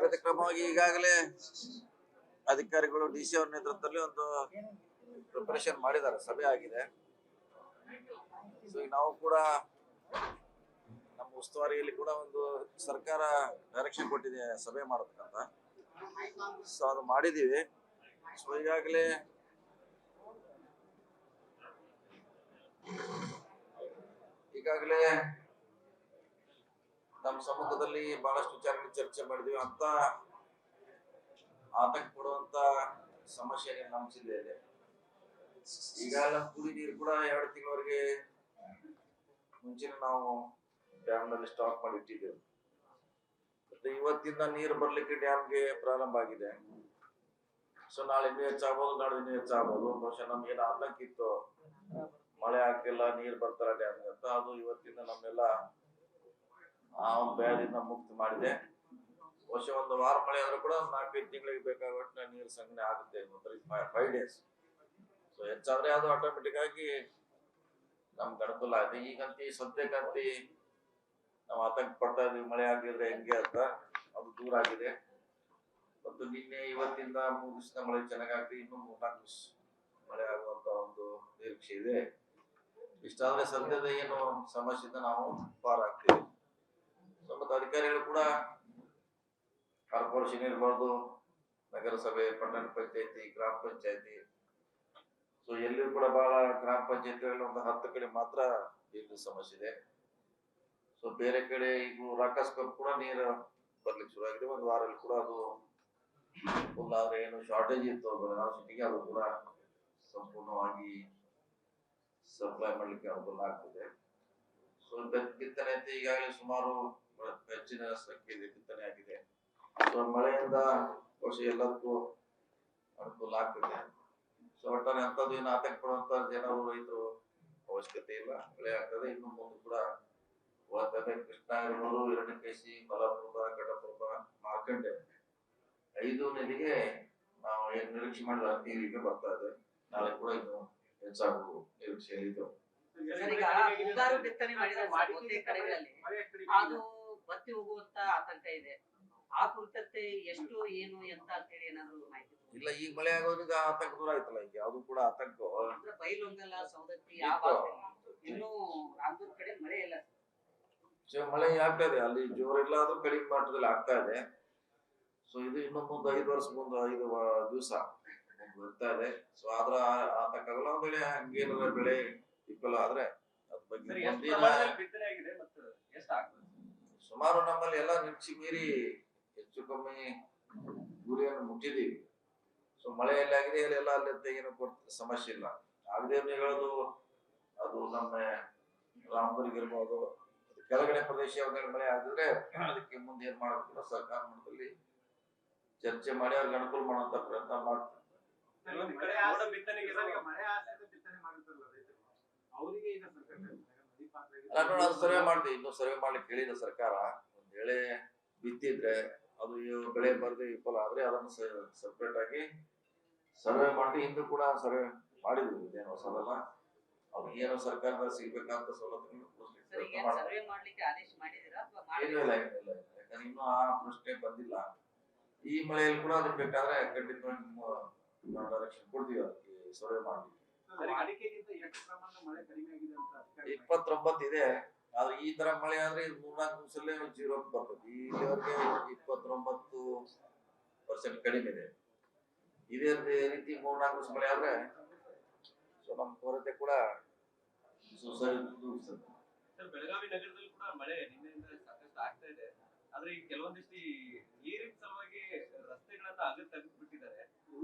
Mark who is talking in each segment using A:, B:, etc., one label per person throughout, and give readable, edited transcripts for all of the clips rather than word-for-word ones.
A: ಮುಂಜಾಗ್ರತೆ ಕ್ರಮವಾಗಿ ಈಗಾಗಲೇ ಅಧಿಕಾರಿಗಳು ಡಿಸಿ ಅವರ ನೇತೃತ್ವದಲ್ಲಿ ಒಂದು ಪ್ರಿಪರೇಷನ್ ಮಾಡಿದ್ದಾರೆ, ಸಭೆ ಆಗಿದೆ. ಸೊ ಈಗ ನಾವು ಕೂಡ ನಮ್ಮ ಉಸ್ತುವಾರಿಯಲ್ಲಿ ಕೂಡ ಒಂದು ಸರ್ಕಾರ ಡೈರೆಕ್ಷನ್ ಕೊಟ್ಟಿದೆ ಸಭೆ ಮಾಡಬೇಕಂತ. ಸೊ ಅದು ಮಾಡಿದೀವಿ. ಸೊ ಈಗಾಗಲೇ ನಮ್ಮ ಸಮ್ಮುಖದಲ್ಲಿ ಬಹಳಷ್ಟು ವಿಚಾರಗಳು ಚರ್ಚೆ ಮಾಡಿದೀವಿ. ಅಂತ ಆತಂಕ ಪಡುವಂತ ಸಮಸ್ಯೆ ನಮ್ಮ ಜಿಲ್ಲೆಯಲ್ಲಿ ಈಗ ಕುಡಿ ನೀರು ಕೂಡ 2 ತಿಂಗಳವರೆಗೆ ಮುಂಚೆನೆ ನಾವು ಡ್ಯಾಮ್ ನಲ್ಲಿ ಸ್ಟಾಕ್ ಮಾಡಿ ಇಟ್ಟಿದ್ದೇವೆ. ಮತ್ತೆ ಇವತ್ತಿಂದ ನೀರು ಬರ್ಲಿಕ್ಕೆ ಡ್ಯಾಮ್ಗೆ ಪ್ರಾರಂಭ ಆಗಿದೆ. ಸೊ ನಾಳೆ ಇನ್ನೂ ಹೆಚ್ಚಾಗಬಹುದು, ನಾಳೆ ಇನ್ನೂ ಹೆಚ್ಚಾಗಬಹುದು. ಬಹುಶಃ ನಮ್ಗೆ ಏನು ಆತಂಕ ಇತ್ತು ಮಳೆ ಆಗ್ತಿಲ್ಲ ನೀರು ಬರ್ತಾರ ಡ್ಯಾಮ್ಗೆ ಅಂತ, ಅದು ಇವತ್ತಿಂದ ನಮ್ಮೆಲ್ಲ ಆ ಭಯದಿಂದ ಮುಕ್ತ ಮಾಡಿದೆ. ಬಹುಶಃ ಒಂದು ವಾರ ಮಳೆ ಆದ್ರೂ ಕೂಡ 4-5 ತಿಂಗಳಿಗೆ ಬೇಕಾಗುವಷ್ಟು ನೀರು ಸಂಗ್ರಹಣೆ ಆಗುತ್ತೆ, 5 ಡೇಸ್. ಸೊ ಹೆಚ್ಚಾದ್ರೆ ಅದು ಆಟೋಮೆಟಿಕ್ ಆಗಿ ನಮ್ಗೆ ಅನುಕೂಲ ಆಗಿದೆ. ಈಗಂತ ಸದ್ಯಕ್ಕಂತಿ ನಾವು ಆತಂಕ ಪಡ್ತಾ ಇದೀವಿ ಮಳೆ ಆಗಿದ್ರೆ ಹೆಂಗೆ ಅಂತ, ಅದು ದೂರ ಆಗಿದೆ. ಮತ್ತು ನಿನ್ನೆ ಇವತ್ತಿಂದ ಮುಗಿಸಿದ ಮಳೆ ಚೆನ್ನಾಗಾಗ್ತದೆ, ಇನ್ನೂ 3-4 ದಿವಸ ಮಳೆ ಆಗುವಂತ ಒಂದು ನಿರೀಕ್ಷೆ ಇದೆ. ಇಷ್ಟಾದ್ರೆ ಸದ್ಯದ ಏನು ಸಮಸ್ಯೆಯಿಂದ ನಾವು ಪಾರ ಆಗ್ತೀವಿ. ಮತ್ತು ಅಧಿಕಾರಿಗಳು ಕೂಡ ಕಾರ್ಪೊರೇಷನ್ ಇರಬಹುದು, ನಗರಸಭೆ, ಪಟ್ಟಣ ಪಂಚಾಯತಿ, ಗ್ರಾಮ ಪಂಚಾಯತಿ, ಸೊ ಎಲ್ಲಿಯೂ ಕೂಡ ಬಹಳ ಗ್ರಾಮ ಪಂಚಾಯತಿಗಳಲ್ಲಿ ಒಂದು 10 ಕಡೆ ಮಾತ್ರ ನೀರಿನ ಸಮಸ್ಯೆ ಇದೆ. ಸೊ ಬೇರೆ ಕಡೆ ಈಗ ರಾಕಸ್ಕರ್ ಕೂಡ ನೀರು ಬರ್ಲಿಕ್ಕೆ ಶುರು ಆಗಿದೆ. ಒಂದು ವಾರದಲ್ಲಿ ಕೂಡ ಅದು ಫುಲ್ ಆದ್ರೆ ಏನು ಶಾರ್ಟೇಜ್ ಇತ್ತು ಬೆಳಗಾವಿ ಸಿಟಿಗೆ, ಅದು ಕೂಡ ಸಂಪೂರ್ಣವಾಗಿ ಸಪ್ಲೈ ಮಾಡ್ಲಿಕ್ಕೆ ಅನುಕೂಲ ಆಗ್ತದೆ. ಸೊ ಬಿತ್ತನೆ ಅಂತ ಈಗಾಗಲೇ ಸುಮಾರು ಹೆಚ್ಚಿನ ಸಂಖ್ಯೆಯಲ್ಲಿ ಬಿತ್ತನೆ ಆಗಿದೆ. ಸೊ ಮಳೆಯಿಂದ ಬಹುಶಃ ಎಲ್ಲದಕ್ಕೂ ಅನುಕೂಲ ಆಗ್ತದೆ. ಸೊ ಒಟ್ಟಾರೆ ಅಂತದ್ದು ಏನು ಆತಂಕ ಪಡುವಂತ ಜನರು ರೈತರು ಅವಶ್ಯಕತೆ ಇಲ್ಲ, ಮಳೆ ಆಗ್ತದೆ. ಇನ್ನು ಮುಂದೆ ಕೂಡ ಕೃಷ್ಣ ಇರ್ಬೋದು, ಹಿರಣ್ಯಕೇಶಿ, ಮಲಪ್ರಭಾ, ಘಟಪ್ರಭಾ, ಮಾರ್ಕಂಡೆ 5 ನದಿಗೆ ನಾವು ಏನ್ ನಿರೀಕ್ಷೆ ಮಾಡಿದ ನೀರಿಗೆ ಬರ್ತಾ ಇದೆ. ನಾಳೆ ಕೂಡ ಇನ್ನು ಹೆಚ್ಚಾಗುವ ನಿರೀಕ್ಷೆಯಲ್ಲಿದ್ದೆವು.
B: ಮುಂಗಾರು ಬಿತ್ತನೆ ಮಾಡಿದ ಕಡೆಗಳಲ್ಲಿ ಅದು ಬತ್ತಿ ಹೋಗುವಂತ ಆತಂಕ ಇದೆ. ಆ ಕುರಿತಂತೆ ಎಷ್ಟು ಏನು ಎಂತ ಅಂತೇಳಿ ಏನಾದ್ರು ಮಾಹಿತಿ
A: ಇಲ್ಲ? ಈಗ ಮಳೆ ಆಗೋದ್ರಿಂದ ಆತಂಕ ದೂರ ಆಯ್ತಲ್ಲ. ಈಗ ಅದು ಕೂಡ ಆತಂಕ
B: ಬೈಲೊಂಗಲ, ಸೌದತ್ತಿ ಆ ಭಾಗದಲ್ಲಿ ಇನ್ನೂ ರಾಮದುರ್ಗ ಕಡೆ ಮಳೆ ಇಲ್ಲ.
A: ಮಳೆ ಆಗ್ತಾ ಇದೆ, ಅಲ್ಲಿ ಜೋರಿಲ್ಲ, ಅದು ಕಡಿಮೆ ಮಟ್ಟದಲ್ಲಿ ಆಗ್ತಾ ಇದೆ. ಸೊ ಇದು ಇನ್ನು ಮುಂದೆ 5 ವರ್ಷ ಮುಂದೆ 5 ದಿವಸ ಬರ್ತಾ ಇದೆ. ಸೊ ಆದ್ರ ಆತಂಕ ಆಗಲ್ಲ. ಒಂದ್ ವೇಳೆ ಹಂಗೇನಾರ ಬೆಳೆ ವಿಫಲ ಆದ್ರೆ ಅದ್ರ ಬಗ್ಗೆ ಸುಮಾರು ನಮ್ಮಲ್ಲಿ ಎಲ್ಲ ನಿರೀಕ್ಷೆ ಮೀರಿ ಹೆಚ್ಚು ಕಮ್ಮಿ ಗುರಿಯನ್ನು ಮುಟ್ಟಿದೀವಿ. ಸೊ ಮಳೆ ಎಲ್ಲಿ ಆಗಿದೆ ಅಲ್ಲೆಲ್ಲ ಅಲ್ಲಿ ಏನು ಸಮಸ್ಯೆ ಇಲ್ಲ. ಆಗದೆ ಹೇಳೋದು ಅದು ನಮ್ಮ ರಾಮದುರ್ಗ ಇರ್ಬೋದು, ಕೆಳಗಡೆ ಪ್ರದೇಶ ಯಾವ್ದಾದ್ರು ಮಳೆ ಆಗಿದ್ರೆ ಅದಕ್ಕೆ ಮುಂದೆ ಏನ್ ಮಾಡಬೇಕು ಸರ್ಕಾರ ಮಟ್ಟದಲ್ಲಿ ಚರ್ಚೆ ಮಾಡಿ ಅವ್ರಿಗೆ ಅನುಕೂಲ ಮಾಡುವಂತ ಪ್ರಯತ್ನ ಮಾಡ್ತಾರೆ. ಸರ್ವೆ ಮಾಡ್ತೀವಿ, ಇನ್ನು ಸರ್ವೆ ಮಾಡ್ಲಿಕ್ಕೆ ಹೇಳಿದ ಸರ್ಕಾರ. ಒಂದ್ ವೇಳೆ ಬಿತ್ತಿದ್ರೆ ಅದು ಬೆಳೆ ಬರದೆ ವಿಫಲ ಆದ್ರೆ ಅದನ್ನು ಸೆಪರೇಟ್ ಆಗಿ ಸರ್ವೆ ಮಾಡಿ, ಇಂದು ಕೂಡ ಸರ್ವೆ ಮಾಡಿದ್ವಿ, ಇದೇನು ಹೊಸದಲ್ಲ. ಅವ್ರಿಗೆ ಏನು ಸರ್ಕಾರದ ಸಿಗ್ಬೇಕಂತ ಸವಲತ್ತುಗಳು ಯಾಕಂದ್ರೆ ಇನ್ನೂ ಆ ಪ್ರಶ್ನೆ ಬಂದಿಲ್ಲ. ಈ ಮಳೆಯಲ್ಲಿ ಕೂಡ ಅದು ಬೇಕಾದ್ರೆ ಖಂಡಿತವಾಗಿ ಡೈರೆಕ್ಷನ್ ಕೊಡ್ತೀವಿ ಅದಕ್ಕೆ ಸರ್ವೆ ಮಾಡ್ಲಿಕ್ಕೆ. 29 ಇದೆ. ಆದ್ರೆ ಈ ತರ ಮಳೆ ಆದ್ರೆ 3-4 ದಿವಸಲ್ಲೇ 0 ಬರ್ತದೆ. ಇಲ್ಲಿವರೆಗೆ 29% ಕಡಿಮೆ ಇದೆ. ಇದೇ ರೀತಿ 3-4 ದಿವಸ ಮಳೆ ಆದ್ರೆ ಸೊ ನಮ್ಮ ಕೊರತೆ ಕೂಡ
C: ಬೆಳಗಾವಿ ನಗರದಲ್ಲಿ ಕೂಡ ಮಳೆ ನಿನ್ನೆಯಿಂದ ಸಾಕಷ್ಟು ಆಗ್ತಾ ಇದೆ. ಆದ್ರೆ ಈಗ ಕೆಲವೊಂದಿಷ್ಟು ನೀರಿನ ಸಲುವಾಗಿ ರಸ್ತೆಗಳನ್ನ ಅಗಲ ತೆಗೆದುಬಿಟ್ಟಿದ್ದಾರೆ.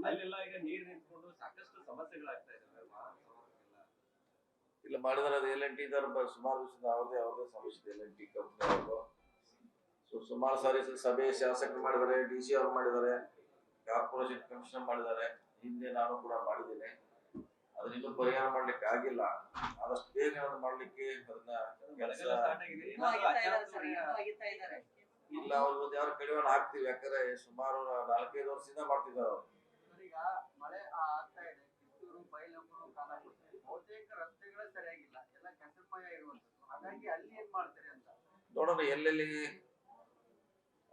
C: ಅಲ್ಲೆಲ್ಲ ಈಗ ನೀರು ನಿಂತ್ಕೊಂಡು ಸಾಕಷ್ಟು ಸಮಸ್ಯೆಗಳಾಗ್ತಾ ಇದಾವೆ.
A: ಇಲ್ಲ ಮಾಡಿದಾರೆ. ಅದು L&T ಸುಮಾರು ದಿವಸದಿಂದ ಅವ್ರದೇ ಸಮಸ್ಯೆ ಇದೆ. L&T ಕಂಪನಿ ಅವರು ಸೊ ಸುಮಾರು ಸಾರಿ ಸಭೆ ಶಾಸಕರು ಮಾಡಿದ್ದಾರೆ, DC ಅವರು ಮಾಡಿದ್ದಾರೆ, ಕಾರ್ಪೊರೇಷನ್ ಕಮಿಷನರ್ ಮಾಡಿದ್ದಾರೆ, ಹಿಂದೆ ನಾನು ಕೂಡ ಮಾಡಿದ್ದೇನೆ. ಅದನ್ನ ಇನ್ನೂ ಪರಿಹಾರ ಮಾಡ್ಲಿಕ್ಕೆ ಆಗಿಲ್ಲ. ಆದಷ್ಟು ಬೇಗ ಮಾಡ್ಲಿಕ್ಕೆ ಅದನ್ನ ಇಲ್ಲ. ಅವ್ರು ಒಂದು ಯಾರು ಕಡಿಮೆ ಹಾಕ್ತಿವಿ, ಯಾಕಂದ್ರೆ ಸುಮಾರು 4-5 ವರ್ಷದಿಂದ ಮಾಡ್ತಿದ್ದಾರೆ ಅವ್ರು.
D: ಈಗ ಮಳೆ ಆಗ್ತಾ ಇದೆ, ಕಿತ್ತೂರು, ಬೈಲಹೊಂಗಲ, ಖಾನಾಪುರ ಬಹುತೇಕ ರಸ್ತೆಗಳೇ ಸರಿಯಾಗಿಲ್ಲ, ಎಲ್ಲ ಕೆಸರುಮಯ ಇರುವಂತದ್ದು. ಹಾಗಾಗಿ ಅಲ್ಲಿ ಏನ್ ಮಾಡ್ತಾರೆ ಅಂತ
A: ನೋಡೋಣ. ಎಲ್ಲೆಲ್ಲಿ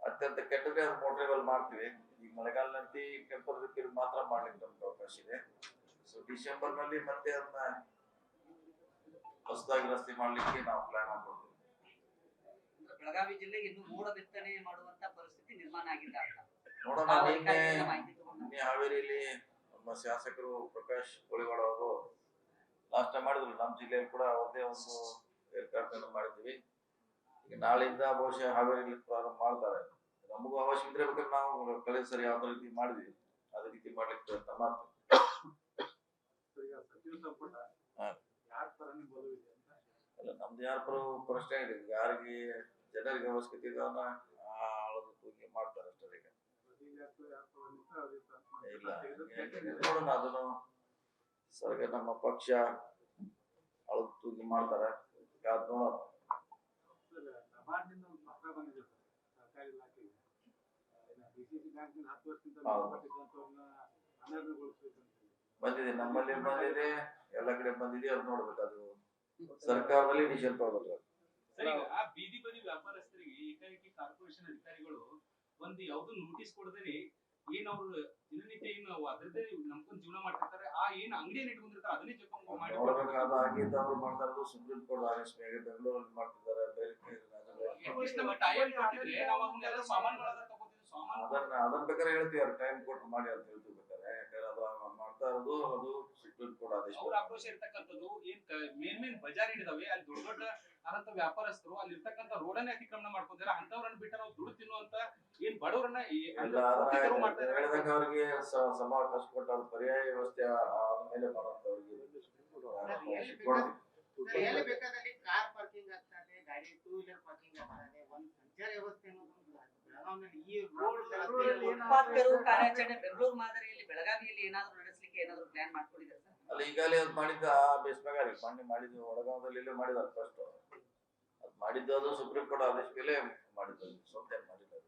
A: ಅತ್ಯಂತ ಕೆಟ್ಟದ್ರೆ ಅದು ಮೋಟರೇಬಲ್ ಮಾಡ್ತೀವಿ. ಈಗ ಮಳೆಗಾಲದಂತೆ ಟೆಂಪರರಿ ಪೀರಿಯಡ್ ಮಾತ್ರ ಮಾಡ್ಲಿಕ್ಕೆ ನಮ್ಗೆ ಅವಕಾಶ ಇದೆ. ಸೊ ಡಿಸೆಂಬರ್ ನಲ್ಲಿ ಮತ್ತೆ ಅದನ್ನ ಹೊಸದಾಗಿ ರಸ್ತೆ ಮಾಡ್ಲಿಕ್ಕೆ ನಾವು ಪ್ಲಾನ್ ಹಾಕೊಳ್ತೀವಿ.
B: ಬೆಳಗಾವಿ ಜಿಲ್ಲೆಗೆ ಇನ್ನು ಮೋಡ ಬಿತ್ತನೆ ಮಾಡುವಂತ ಪರಿಸ್ಥಿತಿ ನಿರ್ಮಾಣ ಆಗಿಲ್ಲ ಅಂತ
A: ನೋಡೋಣ. ನಿನ್ನೆ ಹಾವೇರಿಯಲ್ಲಿ ನಮ್ಮ ಶಾಸಕರು ಪ್ರಕಾಶ್ ಕೋಳಿವಾಡ ಅವರು ಲಾಸ್ಟ್ ಟೈಮ್ ಮಾಡಿದ್ರು. ನಮ್ಮ ಜಿಲ್ಲೆಯಲ್ಲಿ ಕೂಡ ಅವ್ರದೇ ಒಂದು ಏರ್ಕ್ರಾಫ್ಟ್ ಮಾಡಿದ್ವಿ. ಈಗ ನಾಳೆಯಿಂದ ಬಹುಶಃ ಹಾವೇರಿಯಲ್ಲಿ ಪ್ರಾರಂಭ ಮಾಡ್ತಾರೆ. ನಮಗೂ ಅವಶ್ಯ ಇದ್ರೆ ಬೇಕಾದ್ರೆ ನಾವು ಕಳೆದ ಸರಿ ಯಾವ ರೀತಿ ಮಾಡಿದ್ವಿ ಅದೇ ರೀತಿ ಮಾಡ್ಲಿಕ್ಕೆ ಪ್ರಯತ್ನ ಮಾಡ್ತೀವಿ. ಅಲ್ಲ, ನಮ್ದು ಯಾರ ಪ್ರಶ್ನೆ ಇದೆ, ಯಾರಿಗೆ ಜನರಿಗೆ ಅವಶ್ಯಕತೆ ಇದೆ ಅವನ್ನ ಆಳದ ತೂಗಿ ಮಾಡ್ತಾರೆ ಅಷ್ಟೇ. ಇಲ್ಲ ನೋಡೋಣ, ಅದನ್ನು ಸರ್ಗೆ ನಮ್ಮ ಪಕ್ಷ ಅಳದ ತೂಗಿ ಮಾಡ್ತಾರೆ, ಯಾವ್ದು ನೋಡೋಣ. ಬಂದಿದೆ, ನಮ್ಮಲ್ಲಿ ಬಂದಿದೆ, ಎಲ್ಲ ಕಡೆ ಬಂದಿದೆ. ಅದು ನೋಡ್ಬೇಕು, ಅದು ಸರ್ಕಾರದಲ್ಲಿ ಡಿಸಿಷನ್ ತಗೋಬೇಕು.
E: ಆ ಬೀದಿ ಬದಿ ವ್ಯಾಪಾರಸ್ಥರಿಗೆ ಏಕಾಏಕಿ ಕಾರ್ಪೊರೇಷನ್ ಅಧಿಕಾರಿಗಳು ಒಂದು ಯಾವ್ದು ನೋಟಿಸ್ ಕೊಡದೇ ಏನ್ ಅವ್ರು ದಿನನಿತ್ಯ ಏನು ಅದ್ರದ್ದೇ ನಂಬ್ಕೊಂಡ್ ಜೀವನ ಮಾಡ್ತಿರ್ತಾರೆ, ಆ ಏನ್ ಅಂಗಡಿ ಇಟ್ಕೊಂಡಿರ್ತಾರೆ ಅದನ್ನೇ ಜೊತೆ ಮಾಡಿ
A: ನೋಡ್ಬೇಕಾದ ಆಗಿದ್ದವ್ರು ಮಾಡ್ತಾ ಇರೋದು ಸುಪ್ರೀಂ ಕೋರ್ಟ್ ಆದೇಶ ಮೇಲೆ ಬೆಂಗಳೂರಲ್ಲಿ ಮಾಡ್ತಿದ್ದಾರೆ. ಅದನ್ನ ಬೇಕಾದ್ರೆ ಹೇಳ್ತೀವಿ, ಅವ್ರು ಟೈಮ್ ಕೊಟ್ಟು ಮಾಡಿ ಅಂತ ಹೇಳ್ತೀವಿ ಬೇಕಾದ್ರೆ. ಯಾಕಂದ್ರೆ ಅದು ಮಾಡ್ತಾ ಇರೋದು ಅದು ಸುಪ್ರೀಂ ಕೋರ್ಟ್ ಆದೇಶ.
E: ಅವ್ರ ಆಕ್ರೋಶ ಇರ್ತಕ್ಕಂಥದ್ದು ಏನ್ ಮೇನ್ ಬಜಾರ್ ಹಿಡಿದವೆ ಅಲ್ಲಿ ದೊಡ್ಡ ದೊಡ್ಡ ಆದಂತ ವ್ಯಾಪಾರಸ್ಥರು ಅಲ್ಲಿ ಇರ್ತಕ್ಕಂಥ ರೋಡನ್ನೇ ಅತಿಕ್ರಮಣ ಮಾಡ್ಕೊಂತಾರೆ. ಅಂತವ್ರನ್ನ ಬಿಟ್ಟ ನಾವು ದುಡ್ಡು ತಿನ್ನುವಂತ ಏನ್ ಬಡವರನ್ನ
A: ಹೇಳಿದಾಗ ಅವ್ರಿಗೆ ಸಮಾವಕಾಶ ಕೊಟ್ಟ ಪರ್ಯಾಯ ವ್ಯವಸ್ಥೆ ಆದ್ಮೇಲೆ ಮಾಡುವಂತವ್ರಿಗೆ
D: ಎಲ್ಲಿ ಬೇಕಾದಲ್ಲಿ ಕಾರ್ ಪಾರ್ಕಿಂಗ್ ಆಗ್ತದೆ, ಗಾಡಿ ಟೂ ವೀಲರ್ ಪಾರ್ಕಿಂಗ್ ಆಗ್ತದೆ, ಒಂದು ಸಂಚಾರ ವ್ಯವಸ್ಥೆ ಈ
B: ಉತ್ಪಾದಕರು ಕಾರ್ಯಾಚರಣೆ ಬೆಂಗಳೂರು ಮಾದರಿಯಲ್ಲಿ ಬೆಳಗಾವಿಯಲ್ಲಿ ಏನಾದ್ರು ನಡೆಸಲಿಕ್ಕೆ ಏನಾದ್ರು ಪ್ಲಾನ್ ಮಾಡ್ಕೊಂಡಿದ್ದಾರೆ ಸರ್?
A: ಅಲ್ಲ, ಈಗಾಗಲೇ ಅದು ಮಾಡಿದ್ದ ಬೇಸ್ ಮ್ಯಾಗ ಮೊನ್ನೆ ಮಾಡಿದ್ವಿ, ಒಳಗಾವದಲ್ಲಿ ಇಲ್ಲೇ ಮಾಡಿದಾರೆ ಫಸ್ಟ್. ಅದು ಮಾಡಿದ್ದು ಅದು ಸುಪ್ರೀಂ ಕೋರ್ಟ್ ಆದೇಶ ಮೇಲೆ ಮಾಡಿದ್ದು, ಸ್ವಂತ ಮಾಡಿದ್ದಾರೆ.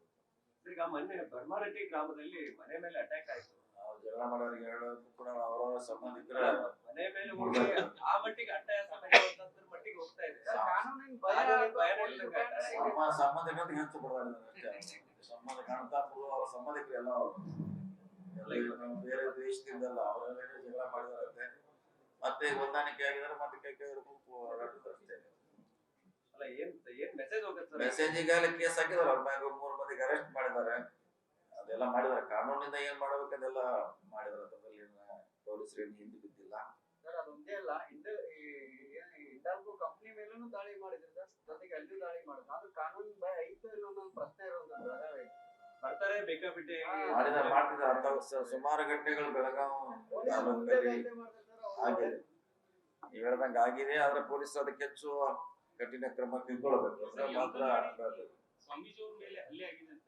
C: ಈಗ ಮೊನ್ನೆ ಬರ್ಮಾರೆಡ್ಡಿ ಗ್ರಾಮದಲ್ಲಿ ಮನೆ ಮೇಲೆ ಅಟ್ಯಾಕ್ ಆಯ್ತು.
A: ನಾವು ಜಗಳ ಮಾಡೋರಿಗೆ ಹೇಳೋದು ಕೂಡ ಅವರವರ ಸಂಬಂಧಿಕರ
C: ಮನೆ ಮೇಲೆ ಹೋಗಿ ಆ ಮಟ್ಟಿಗೆ ಅಟ್ಟಹಾಸ ನಡೆಯುವಂತದ್ರ ಮಟ್ಟಿಗೆ ಹೋಗ್ತಾ ಇದೆ.
A: ನಮ್ಮ ಸಂಬಂಧಿಕರು ಹೆಚ್ಚು ಬಡದಾಡಿದ್ದಾರೆ ಅಷ್ಟೇ. ಸಂಬಂಧ ಕಾಣ್ತಾ ಅವ್ರ ಸಂಬಂಧಿಕರೆಲ್ಲ ಬೇರೆ ದೇಶದಿಂದಲ್ಲ ಅವರೆಲ್ಲ ಜಗಳ ಮಾಡಿದಾರಂತೆ. ಮತ್ತೆ ಹೊಂದಾಣಿಕೆ ಆಗಿದ್ದಾರೆ, ಮತ್ತೆ ಕೈ ಹೋರಾಡಿದ್ರು ಅಷ್ಟೇ.
C: ಅಲ್ಲ, ಏನ್ ಮೆಸೇಜ್ ಹೋಗುತ್ತೆ?
A: ಮೆಸೇಜ್ ಈಗಾಗಲೇ ಕೇಸ್ ಹಾಕಿದಾರೆ, ಅವ್ರ ಮ್ಯಾಗ 3 ಮಂದಿಗೆ ಅರೆಸ್ಟ್ ಮಾಡಿದ್ದಾರೆ. ಅದೆಲ್ಲ ಮಾಡಿದಾರೆ, ಕಾನೂನಿಂದ ಏನ್ ಮಾಡ್ಬೇಕಂದೆಲ್ಲ ಮಾಡಿದಾರೆ. ಅದ್ರಲ್ಲಿ ಪೊಲೀಸರು ಏನು ಹಿಂದೆ ಬಿದ್ದಿಲ್ಲ
D: ಸರ್. ಅದೊಂದೇ ಅಲ್ಲ, ಹಿಂಡಾಲ್ಕೋ ಕಂಪ್ನಿ ಮೇಲೂ ದಾಳಿ ಮಾಡಿದ್ರು ಸರ್, ಜೊತೆಗೆ ಅಲ್ಲಿಯೂ ದಾಳಿ ಮಾಡಿದ್ರು. ಅದು ಕಾನೂನು ಭಯ ಐತೋ ಇಲ್ಲ ಅನ್ನೋ ಪ್ರಶ್ನೆ ಇರೋದು.
C: ಬರ್ತಾರೆ ಬೇಕಾಬಿಟ್ಟಿ
A: ಮಾಡಿದಾರೆ, ಮಾಡ್ತಿದ್ದಾರೆ. ಅಂತ ಸುಮಾರು ಘಟನೆಗಳು ಬೆಳಗಾವಿ ಆಗಿದೆ, ನೀವು ಹೇಳ್ದಂಗೆ ಆಗಿದೆ. ಆದ್ರೆ ಪೊಲೀಸರು ಅದಕ್ಕೆ ಹೆಚ್ಚು ಕಠಿಣ ಕ್ರಮ ಕೈಗೊಳ್ಳಬೇಕು, ಮಾತ್ರ.
E: ಸ್ವಾಮೀಜಿ ಅವ್ರ ಮೇಲೆ ಹಲ್ಲೆ ಆಗಿದೆ ಅಂತ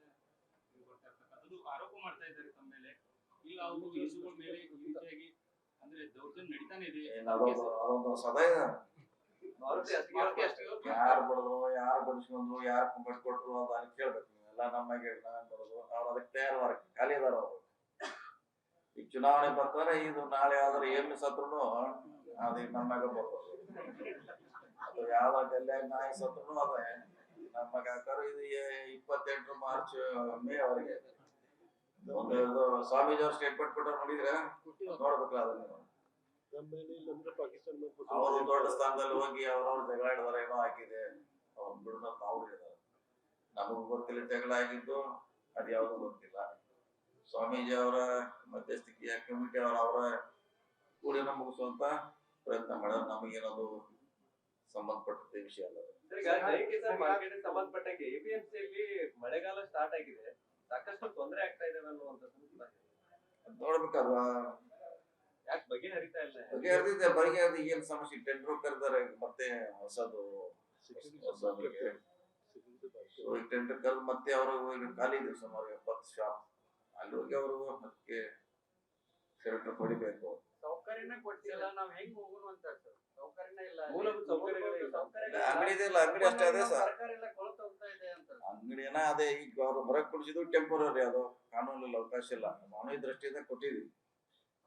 E: ಅದು ಆರೋಪ ಮಾಡ್ತಾ ಇದ್ದಾರೆ ತಮ್ಮ ಮೇಲೆ. ಈಗ ಅವರು ಹಿಂದೂಗಳ ಮೇಲೆ ಈ ರೀತಿಯಾಗಿ ಅಂದ್ರೆ ದೌರ್ಜನ್ಯ ನಡೀತಾನೆ ಇದೆ.
A: ಅದೊಂದು ಸದಾ ಯಾರು ಬಡದ್ರು, ಯಾರು ಬಡಿಸ್ಕೊಂಡ್ರು, ಯಾರು ಕುಂಬಟ್ ಕೊಟ್ರು ಅಂತ ಅಲ್ಲಿ ಕೇಳ್ಬೇಕು. ನೀವೆಲ್ಲ ನಮಗೆ ನಾವೇನ್ ಬರೋದು, ಅವ್ರು ಅದಕ್ಕೆ ತಯಾರು ಖಾಲಿ ಅದಾರ ಅವರು. ಈಗ ಚುನಾವಣೆ ಬರ್ತಾರೆ, ಇದು ನಾಳೆ ಆದ್ರೆ ಏನು ಸತ್ರು ಅದು ನಮ್ಮಾಗ ಬರ್ಬೋದು. ಅದು ಯಾವ್ದ ಡೆಲ್ಲಿ ನಾಯಿ ಸತ್ರು ಅದೇ ನಮ್ಮಾಗ ಹಾಕಾರ. ಇದು 28 ಮಾರ್ಚ್ ಮೇ ಅವರಿಗೆ ಒಂದು ಸ್ವಾಮೀಜಿ ಅವ್ರ ಸ್ಟೇಟ್ಮೆಂಟ್ ಕೊಟ್ಟಾರ, ನೋಡಿದ್ರೆ ನೋಡ್ಬೇಕಲ್ಲ ಅದನ್ನ. ಅವರು ದೊಡ್ಡ ಸ್ಥಾನದಲ್ಲಿ ಹೋಗಿ ಅವ್ರವ್ರು ಜಗಳ ಹಿಡಿದಾರ, ಏನೋ ಆಗಿದೆ, ಅವ್ರು ಬಿಡೋಣ ನಾವು ಹೇಳಿದಾರೆ. ನಮಗೂ ಗೊತ್ತಿಲ್ಲ ಜಗಳ ಆಗಿದ್ದು, ಅದು ಯಾವ್ದು ಗೊತ್ತಿಲ್ಲ. ಸ್ವಾಮೀಜಿ ಅವರ ಮಧ್ಯಸ್ಥಿಕೆಯ ಕಮಿಟಿ ಅವರ ಕೂಡಿನ ಮುಗಿಸುವಂತ ಪ್ರಯತ್ನ ಮಾಡಿದ್ರೆ ನಮಗೇನದು ಸಂಬಂಧಪಟ್ಟ ವಿಷಯ ಅಲ್ಲ.
C: ಈಗ ಜೈ ಕಿಸಾನ್ ಮಾರ್ಕೆಟ್ ಸಂಬಂಧಪಟ್ಟಂಗೆ ಎಪಿಎಂಸಿಯಲ್ಲಿ ಮಳೆಗಾಲ ಸ್ಟಾರ್ಟ್ ಆಗಿದೆ, ಸಾಕಷ್ಟು ತೊಂದರೆ ಆಗ್ತಾ ಇದೆ ಅನ್ನುವಂಥದ್ದು
A: ನೋಡ್ಬೇಕಾದ್ರ
C: ಯಾಕೆ ಬಗೆಹರಿತಾ ಇಲ್ಲ?
A: ಬಗೆಹರಿದ ಏನ್ ಸಮಸ್ಯೆ? ಟೆಂಡರ್ ಕರೆದಾರೆ, ಮತ್ತೆ ಹೊಸದು ಟೆಂಡರ್ ಕರೆದು ಮತ್ತೆ ಅವರು ಖಾಲಿ ಇದೆ ಸುಮಾರು 70 ಶಾಪ್. ಅಲ್ಲಿ ಹೋಗಿ ಅವರು ಮತ್ತೆ ಶೆಲ್ಟರ್ ಹೊಡಿಬೇಕು.
D: ಸೌಕರ್ಯನೇ ಕೊಟ್ಟಿಲ್ಲ, ನಾವ್ ಹೆಂಗ್ ಹೋಗೋಣ ಅಂತ ಸರ್. ಸೌಕರ್ಯನೇ ಇಲ್ಲ,
C: ಮೂಲಭೂತ ಸೌಕರ್ಯಗಳಿಲ್ಲ.
A: ಅಂಗಡಿ ಇದೆಲ್ಲ, ಅಂಗಡಿ ಅಷ್ಟೇ ಅದೇ ಸರ್.
D: ಸರ್ಕಾರ ಎಲ್ಲ ಕೊಳತು ಹೋಗ್ತಾ ಇದೆ ಅಂತ.
A: ಅಂಗಡಿನ ಅದೇ, ಈಗ ಅವ್ರು ಹೊರಗೆ ಕುಡಿಸಿದ್ರು ಟೆಂಪರರಿ, ಅದು ಕಾನೂನಲ್ಲಿ ಅವಕಾಶ ಇಲ್ಲ. ನಾನು ಈ ದೃಷ್ಟಿಯಿಂದ ಕೊಟ್ಟಿದ್ವಿ.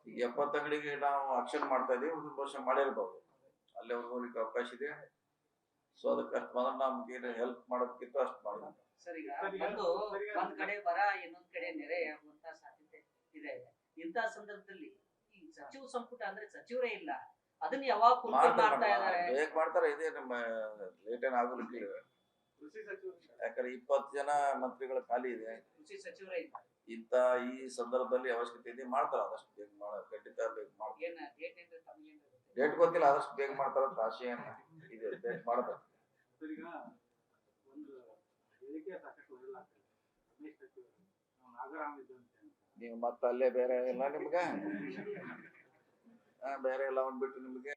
A: ಈಗ 70 ಅಂಗಡಿಗೆ ನಾವು ಆಕ್ಷನ್ ಮಾಡ್ತಾ ಇದೀವಿ, 1 ವರ್ಷ ಮಾಡಿರ್ಬೋದು, ಅಲ್ಲಿ ಅವ್ರಿಗೆ ಹೋಗ್ಲಿಕ್ಕೆ ಅವಕಾಶ ಇದೆ. ಸೊ ಅದಕ್ಕೆ ಅಷ್ಟು ಮಾತ್ರ ನಮ್ಗೆ ಹೆಲ್ಪ್ ಮಾಡೋದಕ್ಕಿಂತ ಅಷ್ಟು ಮಾಡಿ.
B: ಸರ್ ಈಗ ಒಂದ್ ಕಡೆ ಬರ ಇನ್ನೊಂದ್ ಕಡೆ ನೆರೆ ಆಗುವಂತ ಸಾಧ್ಯತೆ ಇದೆ. ಇಂತ ಸಂದರ್ಭದಲ್ಲಿ ಈ ಸಚಿವ ಸಂಪುಟ ಅಂದ್ರೆ ಸಚಿವರೇ ಇಲ್ಲ, ಅದನ್ನ ಯಾವಾಗ ಫುಲ್ಫಿಲ್ ಮಾಡ್ತಾ ಇದಾರೆ?
A: ಬೇಗ ಮಾಡ್ತಾರೆ. ಇದೇ ನಮ್ಮ ಲೇಟ್ ಏನ್ ಆಗೋದಿಲ್ಲ.
D: ಕೃಷಿ ಸಚಿವರು
A: ಯಾಕಂದ್ರೆ 20 ಜನ ಮಂತ್ರಿಗಳ ಖಾಲಿ ಇದೆ.
B: ಕೃಷಿ ಸಚಿವರೇ ಇಲ್ಲ.
A: ಇಂತ ಈ ಸಂದರ್ಭದಲ್ಲಿ ಅವಶ್ಯಕತೆ ಇದೆ, ಮಾಡ್ತಾರ. ಆದಷ್ಟು ಬೇಗ ಖಂಡಿತ ಬೇಗ ಮಾಡ್ತಾರೆ.
B: ಏನ್ ಡೇಟ್ ಏನ್ರಿ ತಮ್ಗೇನ್ರಿ ಗೊತ್ತಿಲ್ಲ?
A: ಡೇಟ್ ಗೊತ್ತಿಲ್ಲ, ಆದಷ್ಟು ಬೇಗ ಮಾಡ್ತಾರ ಅಂತ ಆಶಯ ಇದೆ. ಬೇಗ ಮಾಡ್ತಾರೆ.
D: ಈಗ ಒಂದು ಹೇಳಿಕೆ ಸಾಕಷ್ಟು ವೈರಲ್ ಆಗ್ತದೆ. ರಮೇಶ್ ಸಚಿವರು ನಾವು ನಾಗರಾಮ್ ಇದ್ದಂತೆ
A: ನೀವು ಮತ್ತೆ ಅಲ್ಲೇ ಬೇರೆ ಇಲ್ಲ ನಿಮ್ಗೆ, ಬೇರೆ ಎಲ್ಲ ಒಂದ್ಬಿಟ್ಟು ನಿಮ್ಗೆ